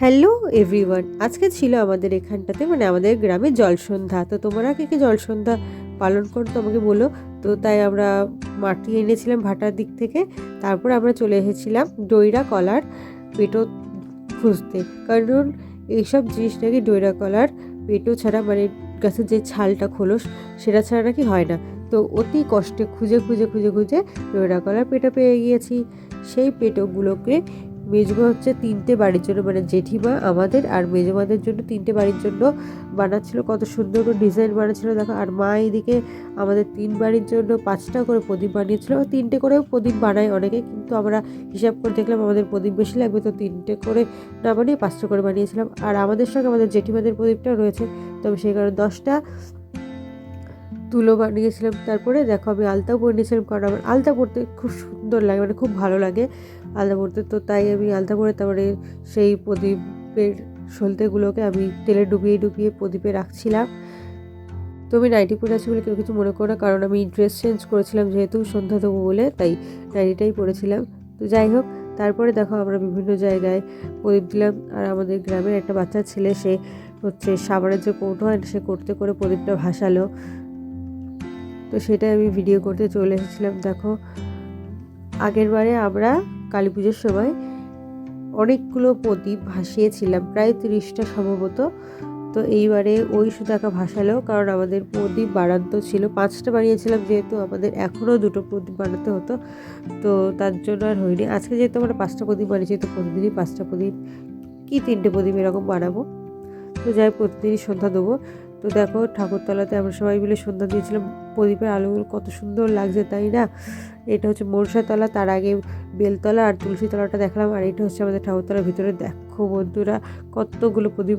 Hello everyone, আজকে ছিল আমাদের এখানটাতে মানে আমাদের গ্রামে জলসন্ধ্যা। তো তোমরা কে কে জলসন্ধ্যা পালন করো তো আমাকে বলো। তো তাই আমরা মাটি এনেছিলাম ভাটার দিক থেকে। তারপর আমরা চলে এসেছিলাম ডইরা কলার পেটো খুঁজতে, কারণ এইসব জিনিস নাকি ডইরা কলার পেটো ছাড়া মানে গাছের যে ছালটা খোলস সেটা ছাড়া নাকি হয় না। তো অতি কষ্টে খুঁজে খুঁজে খুঁজে খুঁজে ডইরা কলার পেটো পেয়ে গিয়েছি। সেই পেটোগুলোকে মেজমা হচ্ছে 3টে বাড়ির জন্য, মানে জেঠিমা আমাদের আর মেজমাদের জন্য 3টে বাড়ির জন্য বানাচ্ছিল। কত সুন্দর করে ডিজাইন বানাচ্ছিল দেখো। আর মা এইদিকে আমাদের 3 বাড়ির জন্য 5টা করে প্রদীপ বানিয়েছিল। 3টে করেও প্রদীপ বানায় অনেকে, কিন্তু আমরা হিসাব করে দেখলাম আমাদের প্রদীপ বেশি লাগবে, তো 3টে করে না বানিয়ে 5টা করে বানিয়েছিলাম। আর আমাদের সঙ্গে আমাদের জেঠিমাদের প্রদীপটাও রয়েছে, তবে সেই কারণে 10টা তুলো বানিয়েছিলাম। তারপরে দেখো আমি আলতাও পরে নিয়েছিলাম, কারণ আমার আলতা পরতে খুব সুন্দর লাগে, মানে খুব ভালো লাগে আলতা পরতে। তো তাই আমি আলতা পরে তারপরে সেই প্রদীপের সলতেগুলোকে আমি তেলে ডুবিয়ে ডুবিয়ে প্রদীপে রাখছিলাম। তো আমি নাইটি পরে আছি বলে কেউ কিছু মনে করো না, কারণ আমি ড্রেস চেঞ্জ করেছিলাম যেহেতু সন্ধ্যা দেবো বলে, তাই নাইটিটাই পরেছিলাম। তো যাই হোক, তারপরে দেখো আমরা বিভিন্ন জায়গায় প্রদীপ দিলাম। আর আমাদের গ্রামের একটা বাচ্চা ছেলে, সে হচ্ছে সাবানের যে কৌটো হয় সে করতে করে প্রদীপটা ভাসালো। তো সেটাই আমি ভিডিও করতে চলে এসেছিলাম। দেখো আগের বারে আমরা কালী পুজোর সময় অনেকগুলো প্রদীপ ভাসিয়েছিলাম, প্রায় 30টা সম্ভবত। তো এইবারে ওই সুতাকা ভাসালো, কারণ আমাদের প্রদীপ বাড়ান্ত ছিল। 5টা বানিয়েছিলাম যেহেতু আমাদের এখনও 2টো প্রদীপ বানাতে হতো, তো তার জন্য আর হয়নি। আজকে যেহেতু আমরা 5টা প্রদীপ বানিয়েছি, তো প্রতিদিনই 5টা প্রদীপ কি 3টে প্রদীপ এরকম বানাবো। তো যাই প্রতিদিনই সন্ধ্যা দেবো। তো দেখো ঠাকুরতলাতে আমরা সবাই মিলে সন্ধ্যা দিয়েছিলাম। প্রদীপের আলোগুলো কত সুন্দর লাগছে তাই না। এটা হচ্ছে মনসাতলা, তার আগে বেলতলা আর তুলসীতলাটা দেখলাম। আর এটা হচ্ছে আমাদের ঠাকুরতলার ভিতরে। দেখো বন্ধুরা কতগুলো প্রদীপ।